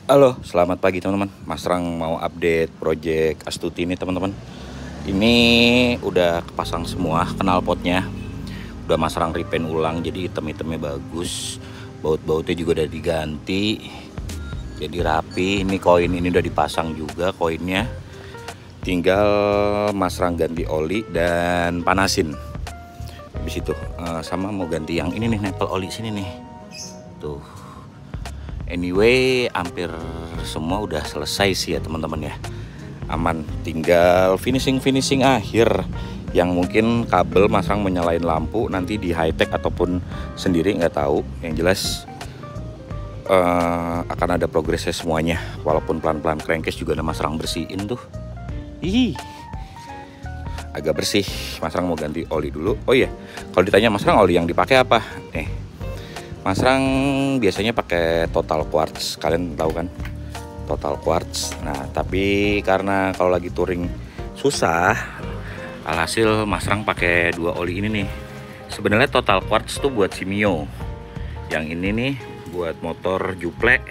Halo, selamat pagi teman-teman. Mas Rang mau update project Astuti ini teman-teman. Ini udah kepasang semua knalpotnya. Udah Mas Rang repaint ulang, jadi item-itemnya bagus. Baut-bautnya juga udah diganti, jadi rapi. Ini koin ini udah dipasang juga koinnya. Tinggal Mas Rang ganti oli dan panasin. Habis itu sama mau ganti yang ini nih, nempel oli sini nih. Tuh. Anyway, hampir semua udah selesai sih ya teman-teman ya. Aman, tinggal finishing akhir. Yang mungkin kabel Mas Rang menyalain lampu nanti di high tech ataupun sendiri nggak tahu. Yang jelas akan ada progresnya semuanya. Walaupun pelan-pelan, crankcase juga ada Mas Rang bersihin tuh. Ih, agak bersih. Mas Rang mau ganti oli dulu. Oh iya, kalau ditanya Mas Rang oli yang dipakai apa? Mas Rang biasanya pakai Total Quartz, kalian tahu kan? Total Quartz. Nah, tapi karena kalau lagi touring susah, alhasil Mas Rang pakai dua oli ini nih. Sebenarnya Total Quartz tuh buat si Mio. Yang ini nih buat motor Juple.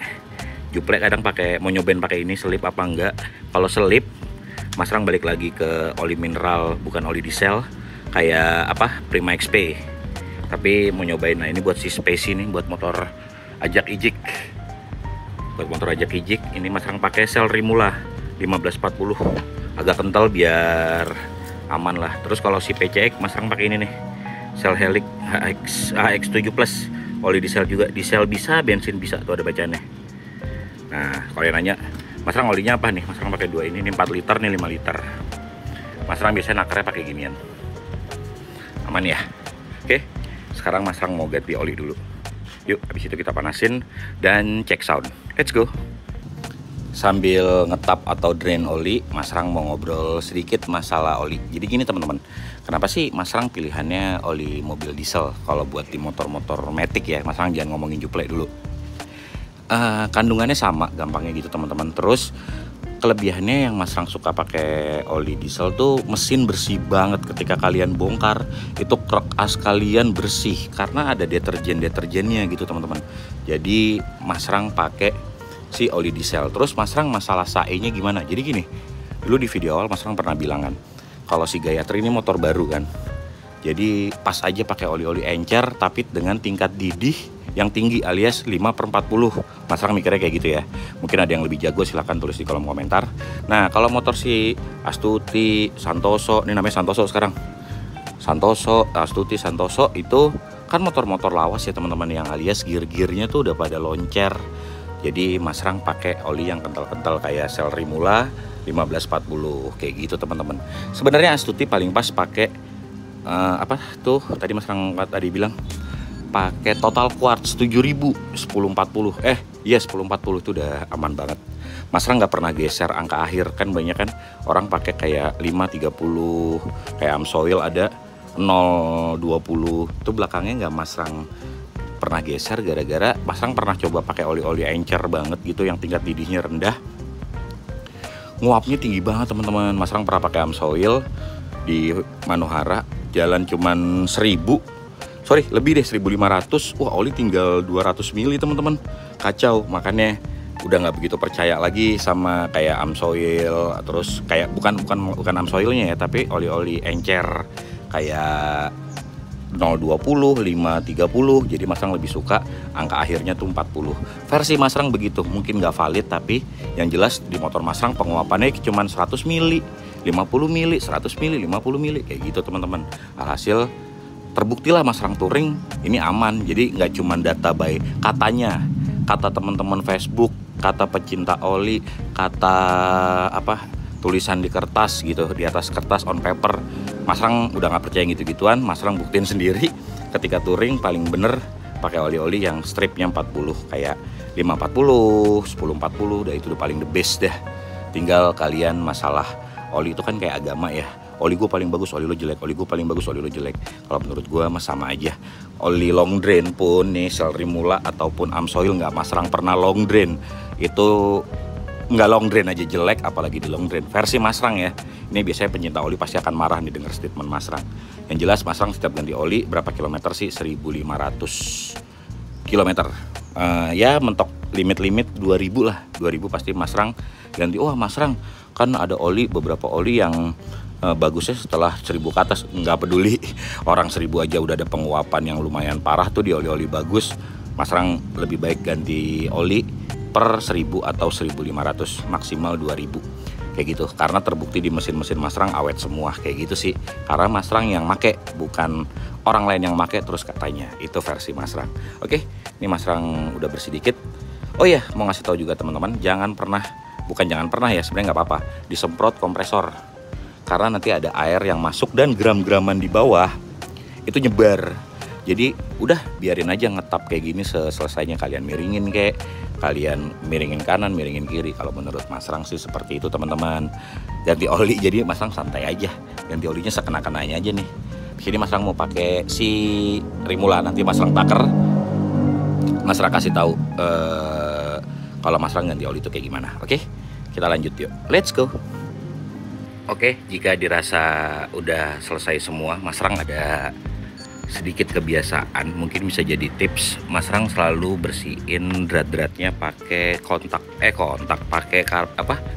Juple kadang mau nyobain pakai ini selip apa enggak. Kalau selip, Mas Rang balik lagi ke oli mineral, bukan oli diesel kayak Prima XP. Tapi mau nyobain, nah ini buat si Space ini, buat motor ajak ijik. Buat motor ajak ijik, ini Mas Rang pakai sel Rimula 1540. Agak kental biar aman lah. Terus kalau si PCX Mas Rang pakai ini nih, sel Helix HX7 Plus. Oli diesel juga, diesel bisa, bensin bisa, tuh ada bacaannya. Nah, kalau yang nanya, Mas Rang olinya apa nih? Mas Rang pakai dua ini 4 liter nih 5 liter. Mas Rang biasanya nakarnya pakai ginian. Aman ya? Oke. Sekarang Mas Rang mau ganti oli dulu. Yuk, habis itu kita panasin dan cek sound. Let's go. Sambil ngetap atau drain oli, Mas Rang mau ngobrol sedikit masalah oli. Jadi gini teman-teman, kenapa sih Mas Rang pilihannya oli mobil diesel? Kalau buat di motor-motor matic ya, Mas Rang jangan ngomongin Juple dulu. Kandungannya sama, gampangnya gitu teman-teman. Terus kelebihannya yang Mas Rang suka pakai oli diesel tuh mesin bersih banget. Ketika kalian bongkar itu krok as kalian bersih karena ada deterjennya gitu teman-teman. Jadi Mas Rang pakai si oli diesel. Terus Mas Rang masalah SAE-nya gimana? Jadi gini, dulu di video awal Mas Rang pernah bilang kan, kalau si Gayatri ini motor baru kan, jadi pas aja pakai oli-oli encer tapi dengan tingkat didih yang tinggi alias 5/40. Mas Rang mikirnya kayak gitu ya. Mungkin ada yang lebih jago, silahkan tulis di kolom komentar. Nah, kalau motor si Astuti, Santoso, ini namanya Santoso sekarang, Santoso, Astuti, Santoso itu kan motor-motor lawas ya teman-teman, yang alias gear-gearnya tuh udah pada loncer. Jadi Mas Rang pakai oli yang kental-kental kayak sel Rimula 1540 kayak gitu teman-teman. Sebenarnya Astuti paling pas pakai tadi Mas Rang tadi bilang pakai Total Quartz 7000 1040. Iya 1040 itu udah aman banget. Mas Rang nggak pernah geser angka akhir, kan banyak kan orang pakai kayak 530, kayak Amsoil ada 020. Itu belakangnya nggak Mas Rang pernah geser gara-gara Mas Rang pernah coba pakai oli-oli encer banget gitu yang tingkat didihnya rendah. Nguapnya tinggi banget teman-teman. Mas Rang pernah pakai Amsoil di Manohara, jalan cuman 1500, 1500. Wah, oli tinggal 200 mili teman-teman. Kacau, makanya udah nggak begitu percaya lagi sama kayak Amsoil. Terus kayak bukan Amsoilnya ya, tapi oli-oli encer kayak 020, 530. Jadi Mas Rang lebih suka angka akhirnya tuh 40. Versi Mas Rang begitu, mungkin nggak valid, tapi yang jelas di motor Mas Rang penguapannya cuma 100 mili, 50 mili, 100 mili, 50 mili kayak gitu teman-teman. Alhasil terbuktilah Mas Rang touring ini aman. Jadi nggak cuma data by katanya, kata teman-teman Facebook, kata pecinta oli, kata tulisan di kertas gitu, di atas kertas on paper. Mas Rang udah nggak percaya gitu-gituan. Mas Rang buktiin sendiri ketika touring paling bener pakai oli-oli yang stripnya 40 kayak 540, 1040. Udah itu udah paling the best dah. Tinggal kalian masalah oli itu kan kayak agama ya. Oli gue paling bagus, oli lo jelek. Oli gue paling bagus, oli lo jelek. Kalau menurut gue mah sama aja. Oli long drain pun nih, sel Rimula ataupun Amsoil, nggak Mas Rang pernah long drain. Itu nggak long drain aja jelek, apalagi di long drain. Versi Mas Rang ya. Ini biasanya pencinta oli pasti akan marah nih denger statement Mas Rang. Yang jelas Mas Rang setiap ganti oli berapa kilometer sih? 1500 kilometer. Ya mentok limit 2000 lah, 2000 pasti Mas Rang ganti. Wah Mas Rang, kan ada beberapa oli yang bagusnya setelah 1000 ke atas. Nggak peduli, orang 1000 aja udah ada penguapan yang lumayan parah tuh di oli-oli bagus. Mas Rang lebih baik ganti oli per 1000 atau 1500, maksimal 2000 kayak gitu, karena terbukti di mesin-mesin Mas Rang awet semua kayak gitu sih, karena Mas Rang yang make, bukan orang lain yang make terus katanya. Itu versi Mas Rang. Oke, ini Mas Rang udah bersih dikit. Oh iya, mau ngasih tahu juga teman-teman, jangan pernah ya, sebenarnya nggak apa-apa disemprot kompresor, karena nanti ada air yang masuk dan gram-graman di bawah itu nyebar. Jadi udah biarin aja ngetap kayak gini, selesainya kalian miringin, kayak kalian miringin kanan, miringin kiri. Kalau menurut Mas Rang sih seperti itu teman-teman. Ganti oli, jadi Mas Rang santai aja, ganti olinya sekena-kenanya aja nih. Di sini Mas Rang mau pakai si Rimula, nanti Mas Rang taker, Mas Rang kasih tahu kalau Mas Rang ganti oli itu kayak gimana. Oke, kita lanjut yuk, let's go. Oke, jika dirasa udah selesai semua, Mas Rang ada sedikit kebiasaan, mungkin bisa jadi tips. Mas Rang selalu bersihin drat-dratnya pakai kontak pakai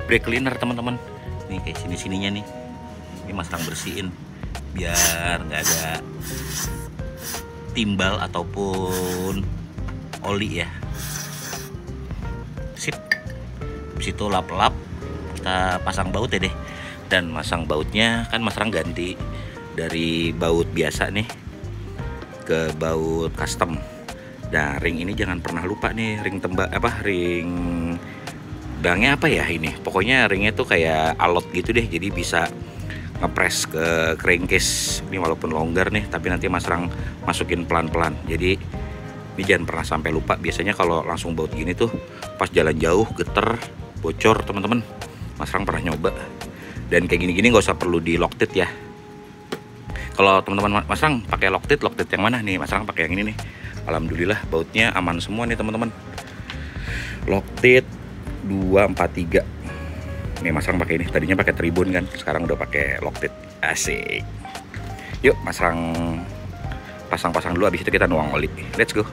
brake cleaner teman-teman. Nih kayak sini-sininya nih, ini Mas Rang bersihin biar nggak ada timbal ataupun oli ya. Sip, habis itu lap-lap, kita pasang baut ya deh. Dan masang bautnya kan Mas Rang ganti dari baut biasa nih ke baut custom. Nah, ring ini jangan pernah lupa nih, ring ring bilangnya apa ya ini, pokoknya ringnya tuh kayak alot gitu deh, jadi bisa ngepres ke crankcase ini walaupun longgar nih, tapi nanti Mas Rang masukin pelan-pelan. Jadi ini jangan pernah sampai lupa. Biasanya kalau langsung baut gini tuh pas jalan jauh geter, bocor teman-teman. Mas Rang pernah nyoba, dan kayak gini-gini nggak usah perlu di lock tit ya. Kalau teman-teman Mas Rang pakai lock tit yang mana nih? Mas Rang pakai yang ini nih. Alhamdulillah bautnya aman semua nih teman-teman. Lock tit 243. Nih Mas Rang pakai ini. Tadinya pakai tribun kan, sekarang udah pakai lock tit. Asik. Yuk Mas Rang pasang-pasang dulu, habis itu kita nuang oli. Let's go.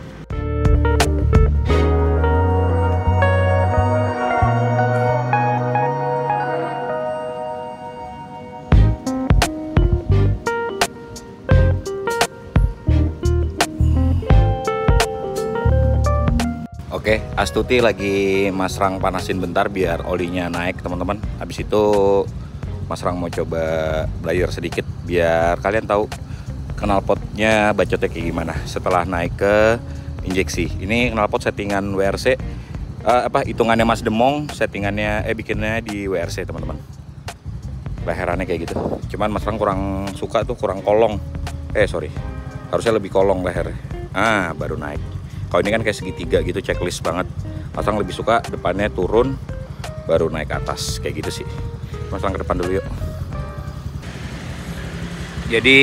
Oke, Astuti lagi Mas Rang panasin bentar biar olinya naik teman-teman. Habis itu Mas Rang mau coba blayer sedikit biar kalian tahu knalpotnya bacotnya kayak gimana setelah naik ke injeksi. Ini knalpot settingan WRC, hitungannya Mas Demong, settingannya bikinnya di WRC teman-teman. Leherannya kayak gitu. Cuman Mas Rang kurang suka tuh, kurang kolong. Harusnya lebih kolong lehernya. Baru naik. Kalau ini kan kayak segitiga gitu, checklist banget. Mas Rang lebih suka depannya turun baru naik ke atas kayak gitu sih. Mas Rang ke depan dulu yuk. Jadi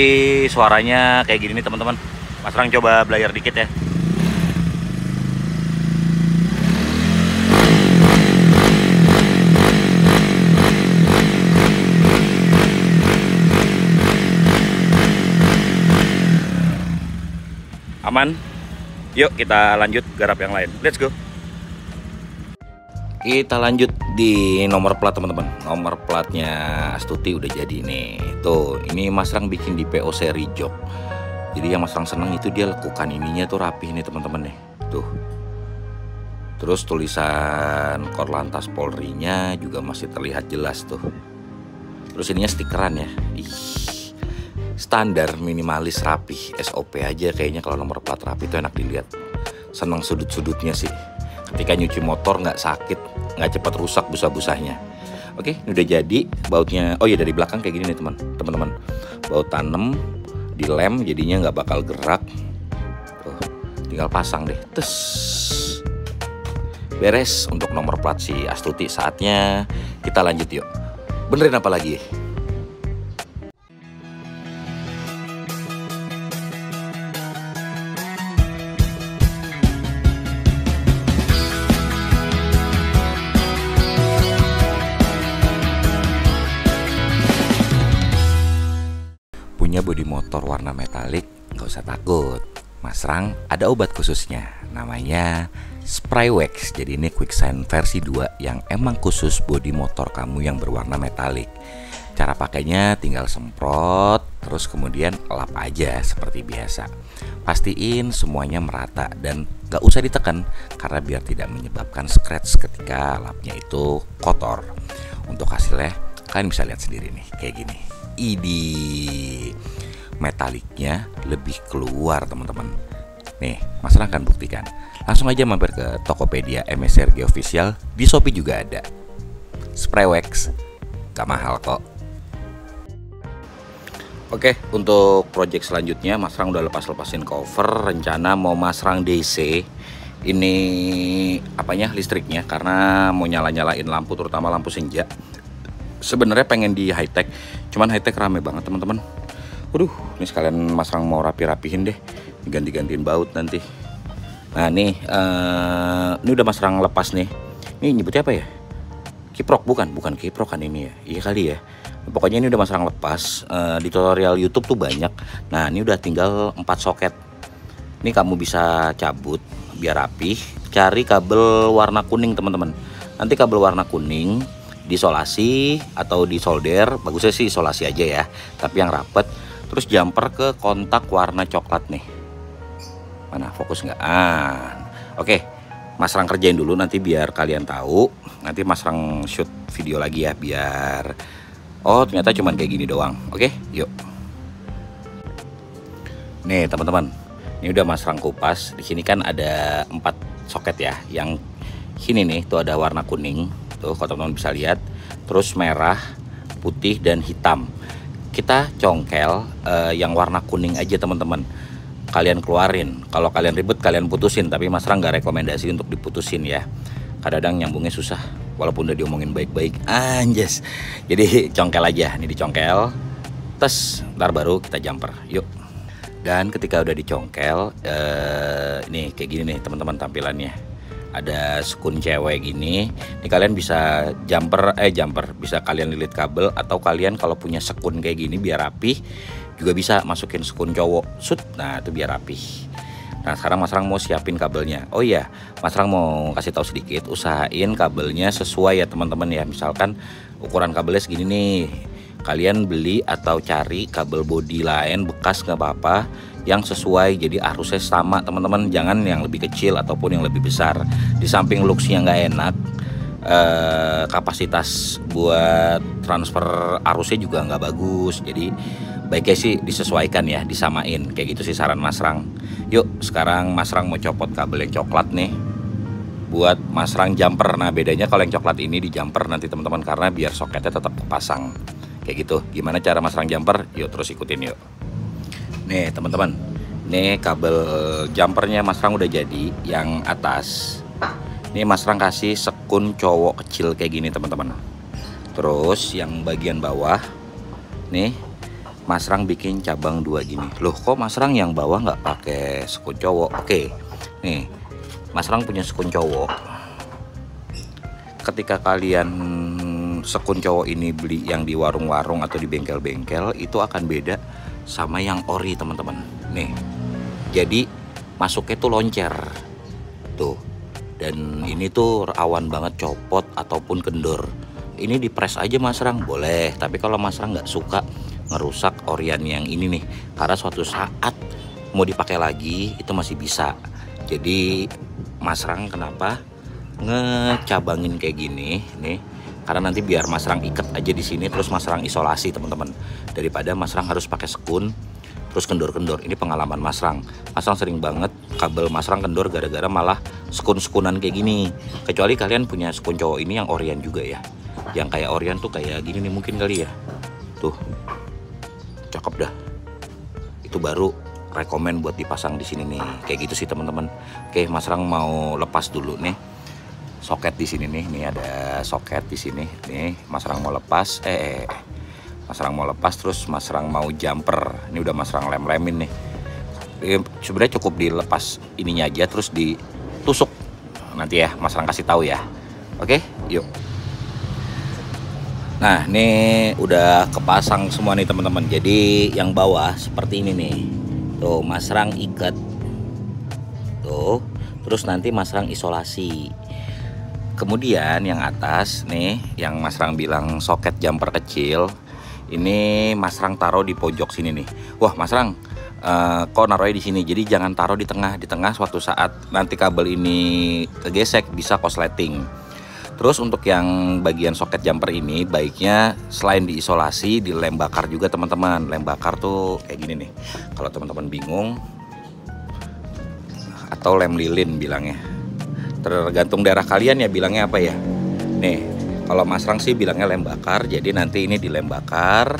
suaranya kayak gini nih teman-teman. Mas Rang coba blayer dikit ya. Aman? Yuk kita lanjut garap yang lain. Let's go. Kita lanjut di nomor plat teman-teman. Nomor platnya Astuti udah jadi nih. Tuh, ini Mas Rang bikin di PO seri jok. Jadi yang Mas Rang seneng itu dia lekukan ininya tuh rapih nih teman-teman nih. Tuh. Terus tulisan Korlantas Polri-nya juga masih terlihat jelas tuh. Terus ininya stikeran ya. Standar minimalis rapih, SOP aja kayaknya. Kalau nomor plat rapi itu enak dilihat. Seneng sudut-sudutnya sih. Ketika nyuci motor nggak sakit, nggak cepat rusak busa-busanya. Oke, ini udah jadi bautnya. Oh iya, dari belakang kayak gini nih teman-teman. Baut tanem di lem, jadinya nggak bakal gerak. Tuh, tinggal pasang deh. Tes. Beres untuk nomor plat si Astuti. Saatnya kita lanjut yuk. Benerin apa lagi? Punya bodi motor warna metalik, nggak usah takut. Mas Rang ada obat khususnya, namanya Spray Wax. Jadi ini Quickshine versi 2 yang emang khusus bodi motor kamu yang berwarna metalik. Cara pakainya tinggal semprot, terus kemudian lap aja seperti biasa. Pastiin semuanya merata dan gak usah ditekan karena biar tidak menyebabkan scratch ketika lapnya itu kotor. Untuk hasilnya kalian bisa lihat sendiri nih, kayak gini. Idi, metaliknya lebih keluar teman-teman. Nih, Mas Rang akan buktikan. Langsung aja mampir ke Tokopedia MSRG Official, di Shopee juga ada. Spray Wax, gak mahal kok. Oke, untuk project selanjutnya Mas Rang udah lepasin cover, rencana mau Mas Rang DC ini apanya listriknya, karena mau nyalain lampu, terutama lampu senja. Sebenarnya pengen di high tech, cuman high tech rame banget teman-teman. Waduh, ini sekalian Mas Rang mau rapihin deh, ganti-gantiin baut nanti. Nah nih, ini udah Mas Rang lepas nih. Ini nyebutnya apa ya? Kiprok, bukan kiprok kan ini ya? Iya kali ya. Pokoknya ini udah Mas Rang lepas. Di tutorial YouTube tuh banyak. Nah ini udah tinggal 4 soket. Ini kamu bisa cabut biar rapih. Cari kabel warna kuning teman-teman. Nanti kabel warna kuning diisolasi atau disolder. Bagusnya sih isolasi aja ya, tapi yang rapet. Terus jumper ke kontak warna coklat nih. Mana fokus nggak? Oke. Mas Rang kerjain dulu nanti biar kalian tahu. Nanti Mas Rang shoot video lagi ya biar ternyata cuman kayak gini doang. Oke, yuk. Nih teman-teman, ini udah Mas Rang kupas. Di sini kan ada 4 soket ya. Yang sini nih tuh ada warna kuning. Tuh kalau teman-teman bisa lihat. Terus merah, putih dan hitam. Kita congkel yang warna kuning aja teman-teman. Kalian keluarin. Kalau kalian ribet kalian putusin, tapi Mas Rang nggak rekomendasi untuk diputusin ya. Kadang-kadang nyambungnya susah, walaupun udah diomongin baik-baik, anjas. Jadi congkel aja, ini dicongkel, tes, ntar baru kita jumper, yuk. Dan ketika udah dicongkel, ini kayak gini nih teman-teman tampilannya. Ada sekun cewek gini, ini kalian bisa jumper, bisa kalian lilit kabel, atau kalian kalau punya sekun kayak gini biar rapih, juga bisa masukin sekun cowok, nah itu biar rapih. Nah sekarang Mas Rang mau siapin kabelnya. Oh iya, Mas Rang mau kasih tahu sedikit, usahain kabelnya sesuai ya teman-teman ya. Misalkan ukuran kabelnya segini nih, kalian beli atau cari kabel bodi lain bekas nggak apa-apa yang sesuai, jadi arusnya sama teman-teman. Jangan yang lebih kecil ataupun yang lebih besar. Di samping looksnya nggak enak, kapasitas buat transfer arusnya juga nggak bagus. Jadi baiknya sih disesuaikan ya, disamain kayak gitu sih saran Mas Rang. Yuk sekarang Mas Rang mau copot kabel yang coklat nih buat Mas Rang jumper. Nah bedanya kalau yang coklat ini di jumper nanti teman-teman, karena biar soketnya tetap kepasang kayak gitu. Gimana cara Mas Rang jumper? Yuk terus ikutin yuk. Nih teman-teman, nih kabel jumpernya Mas Rang udah jadi. Yang atas ini Mas Rang kasih sekun cowok kecil kayak gini teman-teman. Terus yang bagian bawah nih Mas Rang bikin cabang 2 gini. Loh kok Mas Rang yang bawah nggak pakai sekun cowok? Oke, nih Mas Rang punya sekun cowok. Ketika kalian sekun cowok ini beli yang di warung-warung atau di bengkel-bengkel, itu akan beda sama yang ori teman-teman. Nih, jadi masuknya tuh loncer tuh. Dan ini tuh rawan banget copot ataupun kendor. Ini dipres aja Mas Rang boleh, tapi kalau Mas Rang nggak suka ngerusak orian yang ini nih, karena suatu saat mau dipakai lagi itu masih bisa. Jadi Mas Rang kenapa ngecabangin kayak gini nih, karena nanti biar Mas Rang ikat aja di sini, terus Mas Rang isolasi teman-teman, daripada Mas Rang harus pakai sekun terus kendor-kendor. Ini pengalaman Mas Rang. Mas Rang sering banget kabel Mas Rang kendor gara-gara malah sekun-sekunan kayak gini. Kecuali kalian punya sekun cowok ini yang orian juga ya, yang kayak orian tuh kayak gini nih mungkin kali ya. Tuh cakep dah, itu baru rekomen buat dipasang di sini nih, kayak gitu sih teman-teman. Oke, Mas Rang mau lepas dulu nih soket di sini nih ada soket di sini nih. Mas Rang mau lepas, Mas Rang mau lepas, terus Mas Rang mau jumper. Ini udah Mas Rang lem-lemin nih. Sebenarnya cukup dilepas ininya aja, terus ditusuk nanti ya. Mas Rang kasih tahu ya. Oke, yuk. Nah ini udah kepasang semua nih teman-teman. Jadi yang bawah seperti ini nih. Tuh Mas Rang ikat gitu. Terus nanti Mas Rang isolasi. Kemudian yang atas nih, yang Mas Rang bilang soket jumper kecil, ini Mas Rang taruh di pojok sini nih. Wah Mas Rang, kok naruhnya di sini? Jadi jangan taruh di tengah. Di tengah suatu saat nanti kabel ini kegesek bisa korsleting. Terus untuk yang bagian soket jumper ini baiknya selain diisolasi, dilem bakar juga teman-teman. Lem bakar tuh kayak gini nih. Kalau teman-teman bingung, atau lem lilin bilangnya. Tergantung daerah kalian ya bilangnya apa ya. Nih, kalau Mas Rang sih bilangnya lem bakar. Jadi nanti ini dilem bakar.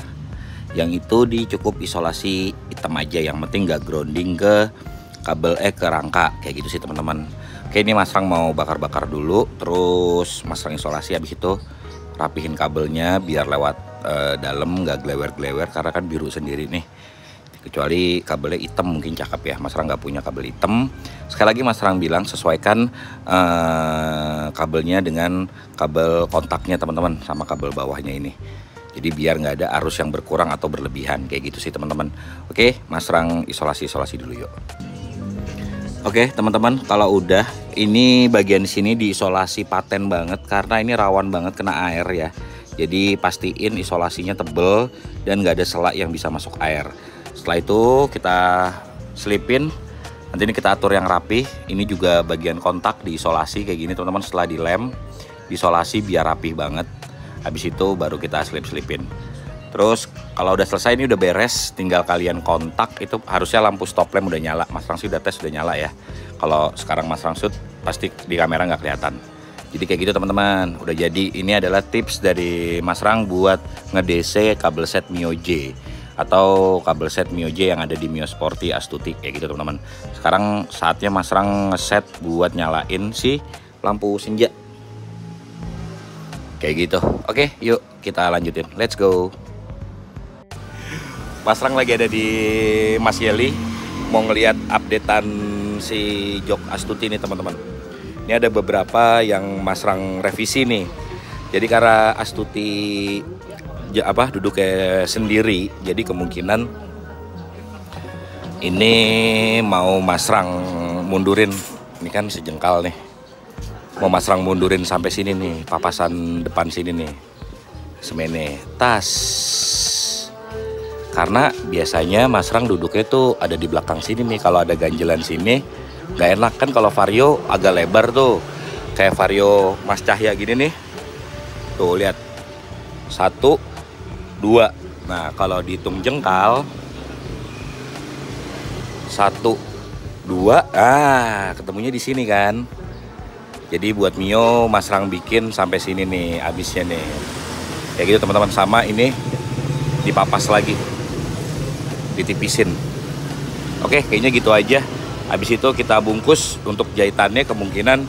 Yang itu cukup isolasi hitam aja. Yang penting nggak grounding ke kabel ke rangka kayak gitu sih teman-teman. Oke, ini Mas Rang mau bakar-bakar dulu. Terus Mas Rang isolasi, habis itu rapihin kabelnya biar lewat dalam nggak glewer-glewer karena kan biru sendiri nih. Kecuali kabelnya hitam mungkin cakep ya. Mas Rang nggak punya kabel hitam. Sekali lagi Mas Rang bilang sesuaikan kabelnya dengan kabel kontaknya teman-teman sama kabel bawahnya ini. Jadi biar nggak ada arus yang berkurang atau berlebihan kayak gitu sih teman-teman. Oke, Mas Rang isolasi dulu yuk. Oke teman-teman, kalau udah ini bagian sini diisolasi paten banget karena ini rawan banget kena air ya. Jadi pastiin isolasinya tebel dan nggak ada selak yang bisa masuk air. Setelah itu kita selipin. Nanti ini kita atur yang rapi. Ini juga bagian kontak diisolasi kayak gini teman-teman. Setelah dilem, diisolasi biar rapih banget. Habis itu baru kita selip-selipin. Terus kalau udah selesai ini udah beres, tinggal kalian kontak. Itu harusnya lampu stop lamp udah nyala. Mas Rang sih udah tes udah nyala ya. Kalau sekarang Mas Rang shoot pasti di kamera nggak kelihatan. Jadi kayak gitu teman-teman. Udah jadi. Ini adalah tips dari Mas Rang buat nge-DC kabel set Mio J atau kabel set Mio J yang ada di Mio Sporty Astuti kayak gitu teman-teman. Sekarang saatnya Mas Rang ngeset buat nyalain si lampu senja kayak gitu. Oke, yuk kita lanjutin. Let's go. Mas Rang lagi ada di Mas Yeli, mau ngelihat updatean si jok Astuti nih teman-teman. Ini ada beberapa yang Mas Rang revisi nih. Jadi karena Astuti duduknya sendiri, jadi kemungkinan ini mau Mas Rang mundurin. Ini kan sejengkal nih, mau Mas Rang mundurin sampai sini nih, papasan depan sini nih, semene tas. Karena biasanya Mas Rang duduknya tuh ada di belakang sini nih. Kalau ada ganjelan sini nggak enak kan. Kalau Vario agak lebar tuh, kayak Vario Mas Cahya gini nih. Tuh lihat, 1, 2. Nah kalau dihitung jengkal 1, 2, ketemunya di sini kan. Jadi buat Mio Mas Rang bikin sampai sini nih habisnya nih. Kayak gitu teman-teman. Sama ini dipapas lagi, ditipisin. Oke, kayaknya gitu aja. Habis itu kita bungkus. Untuk jahitannya kemungkinan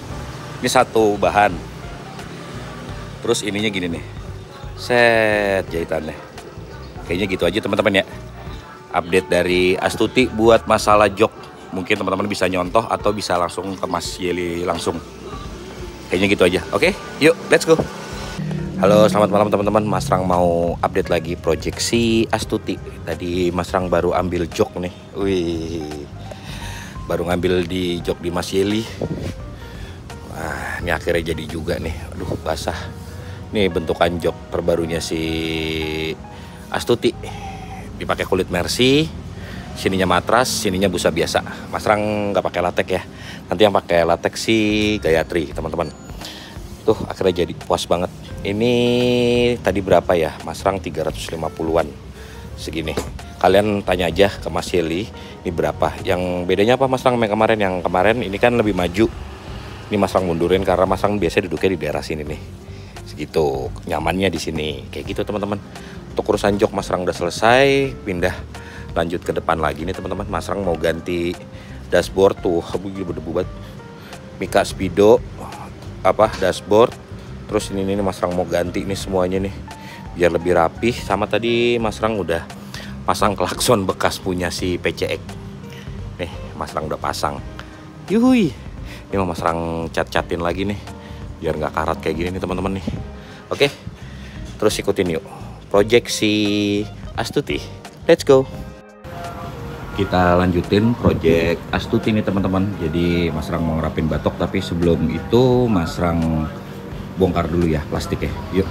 ini satu bahan. Terus ininya gini nih, set jahitannya. Kayaknya gitu aja teman-teman ya. Update dari Astuti buat masalah jok. Mungkin teman-teman bisa nyontoh atau bisa langsung ke Mas Yeli langsung. Kayaknya gitu aja. Oke, yuk let's go. Halo, selamat malam teman-teman. Mas Rang mau update lagi proyeksi Astuti. Tadi Mas Rang baru ambil jok nih. Wih, baru ngambil di jok di Mas Yeli. Nah, ini akhirnya jadi juga nih. Aduh, basah. Nih bentukan jok terbarunya si Astuti. Dipakai kulit Mercy. Sininya matras, sininya busa biasa. Mas Rang nggak pakai latex ya. Nanti yang pakai latex si Gayatri teman-teman. Tuh akhirnya jadi puas banget. Ini tadi berapa ya Mas Rang? 350-an segini. Kalian tanya aja ke Mas Yeli ini berapa. Yang bedanya apa Mas Rang yang kemarin? Yang kemarin ini kan lebih maju. Ini Mas Rang mundurin karena Mas Rang biasanya duduknya di daerah sini nih. Segitu nyamannya di sini. Kayak gitu teman-teman. Untuk urusan jok Mas Rang udah selesai. Pindah lanjut ke depan lagi nih teman-teman. Mas Rang mau ganti dashboard tuh. Berdebu banget. Mika Speedo dashboard. Terus ini Mas Rang mau ganti ini semuanya nih biar lebih rapih. Sama tadi Mas Rang udah pasang klakson bekas punya si PCX. Nih Mas Rang udah pasang. Yuhui. Ini Mas Rang cat-catin lagi nih biar nggak karat kayak gini nih teman-teman nih. Oke, terus ikutin yuk proyeksi Astuti. Let's go. Kita lanjutin project Astuti nih teman-teman. Jadi Mas Rang mau ngerapin batok, tapi sebelum itu Mas Rang bongkar dulu ya plastiknya. Yuk.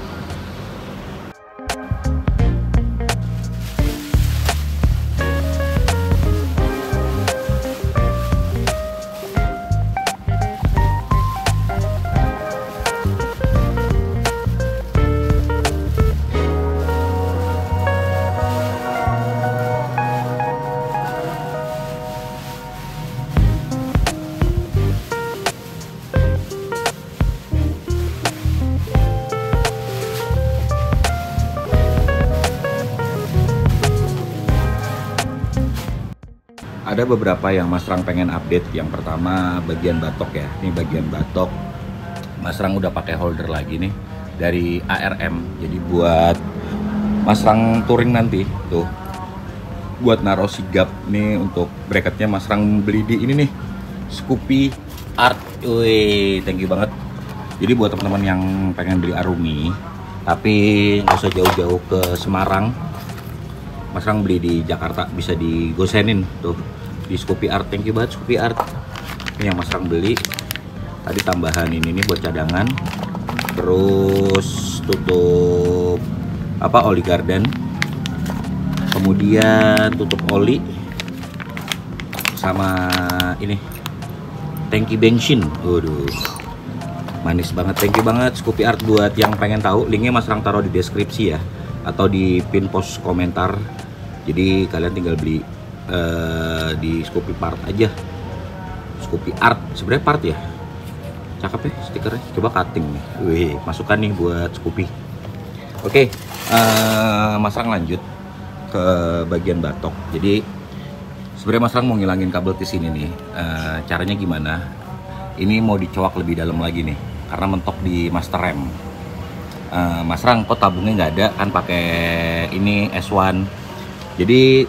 Ada beberapa yang Mas Rang pengen update. Yang pertama bagian batok ya. Ini bagian batok Mas Rang udah pakai holder lagi nih dari ARM. Jadi buat Mas Rang touring nanti tuh, buat naruh sigap nih untuk bracketnya Mas Rang beli di ini nih, Scoopy Art. Wih, thank you banget. Jadi buat teman-teman yang pengen beli Arumi tapi nggak usah jauh-jauh ke Semarang, Mas Rang beli di Jakarta bisa digosenin tuh di Scoopy Art. Thank you banget Scoopy Art. Ini yang Mas Rang beli. Tadi tambahan ini nih buat cadangan. Terus tutup apa, oli garden. Kemudian tutup oli sama ini tangki bensin. Waduh, manis banget. Thank you banget Scoopy Art. Buat yang pengen tahu, linknya Mas Rang taruh di deskripsi ya, atau di pin post komentar. Jadi kalian tinggal beli di Scoopy Part aja, Scoopy Art. Sebenarnya part ya, cakep ya stikernya. Coba cutting nih. Wih, masukan nih buat Scoopy. Oke, Mas Rang lanjut ke bagian batok. Jadi sebenarnya Mas Rang mau ngilangin kabel di sini nih. Caranya gimana? Ini mau dicowak lebih dalam lagi nih, karena mentok di master rem. Mas Rang kok tabungnya nggak ada, kan pakai ini S1. Jadi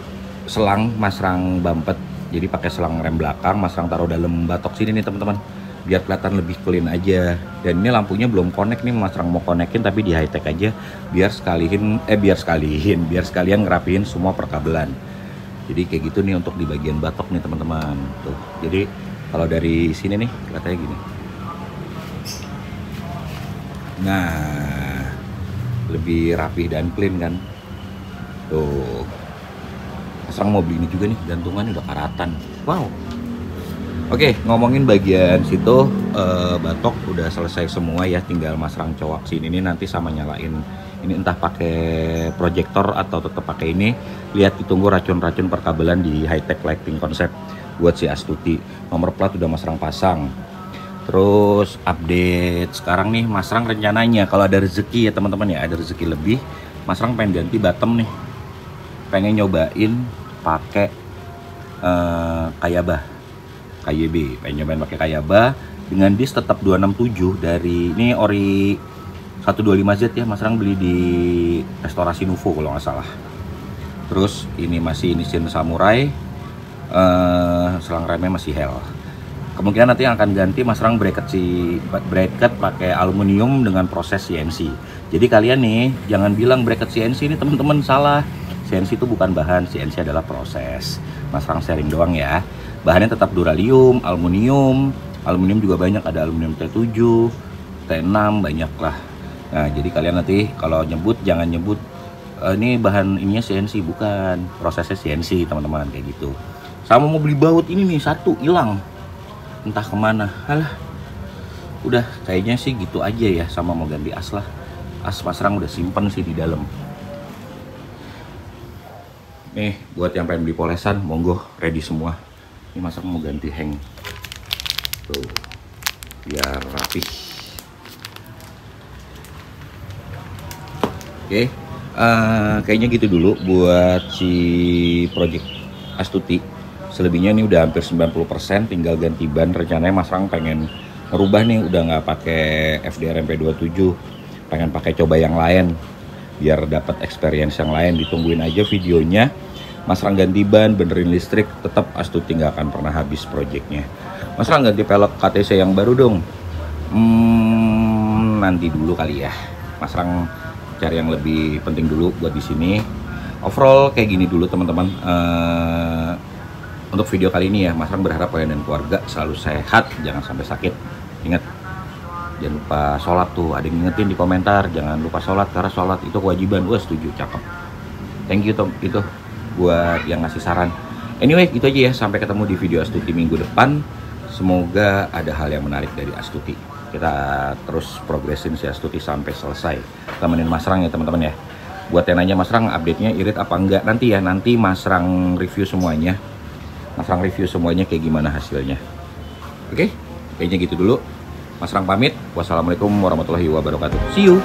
selang Mas Rang bampet, jadi pakai selang rem belakang Mas Rang taruh dalam batok sini nih teman-teman, biar kelihatan lebih clean aja. Dan ini lampunya belum connect nih, Mas Rang mau konekin tapi di high tech aja, biar sekalian ngerapihin semua perkabelan. Jadi kayak gitu nih untuk di bagian batok nih teman-teman. Tuh, jadi kalau dari sini nih kelihatannya gini. Nah, lebih rapi dan clean kan. Tuh, Mas Rang mau beli ini juga nih, gantungannya udah karatan. Wow. Oke, ngomongin bagian situ, batok udah selesai semua ya, tinggal Mas Rang cowok sini nih nanti sama nyalain ini, entah pakai proyektor atau tetap pakai ini. Lihat, ditunggu racun-racun perkabelan di high tech lighting konsep buat si Astuti. Nomor plat udah Mas Rang pasang. Terus update sekarang nih, Mas Rang rencananya kalau ada rezeki ya teman-teman ya, ada rezeki lebih, Mas Rang pengen ganti bottom nih. Pengen nyobain pakai Kayaba, KYB, pengen nyobain pakai Kayaba dengan disk tetap 267 dari ini ori 125Z ya. Mas Rang beli di restorasi Nuvo kalau nggak salah. Terus ini masih Nissin Samurai, selang remnya masih Hell. Kemungkinan nanti yang akan ganti Mas Rang bracket pakai aluminium dengan proses CNC. Jadi kalian nih jangan bilang bracket CNC ini teman-teman salah. CNC itu bukan bahan, CNC adalah proses. Mas Rang sharing doang ya. Bahannya tetap duralium, aluminium juga banyak, ada aluminium T7, T6, banyak lah. Nah, jadi kalian nanti kalau nyebut jangan nyebut ini bahan ininya CNC, bukan, prosesnya CNC teman-teman, kayak gitu. Sama mau beli baut ini nih, satu hilang, entah kemana. Alah, udah kayaknya sih gitu aja ya. Sama mau ganti as lah. As Mas Rang udah simpen sih di dalam. Nih, buat yang pengen beli polesan, monggo, ready semua. Ini Mas Rang mau ganti hang. Tuh, biar rapih. Oke, kayaknya gitu dulu buat si project Astuti. Selebihnya ini udah hampir 90%, tinggal ganti ban. Rencananya Mas Rang pengen ngerubah nih, udah nggak pakai FDR MP27, pengen pakai coba yang lain biar dapat experience yang lain. Ditungguin aja videonya. Mas Rang ganti ban, benerin listrik, tetap Astuti nggak akan pernah habis projectnya. Mas Rang ganti pelek KTC yang baru dong. Nanti dulu kali ya. Mas Rang cari yang lebih penting dulu buat di sini. Overall kayak gini dulu teman-teman. Untuk video kali ini ya, Mas Rang berharap kalian dan keluarga selalu sehat, jangan sampai sakit. Ingat, jangan lupa sholat tuh. Ada yang ngingetin di komentar, jangan lupa sholat karena sholat itu kewajiban. Wah, setuju, cakep. Thank you Tom, itu buat yang ngasih saran. Anyway, itu aja ya. Sampai ketemu di video Astuti minggu depan. Semoga ada hal yang menarik dari Astuti. Kita terus progresin si Astuti sampai selesai. Temenin Mas Rang ya teman-teman ya. Buat yang nanya Mas Rang update-nya irit apa enggak, nanti ya, nanti Mas Rang review semuanya. Mas Rang review semuanya kayak gimana hasilnya. Oke, kayaknya gitu dulu. Mas Rang pamit. Wassalamualaikum warahmatullahi wabarakatuh. See you.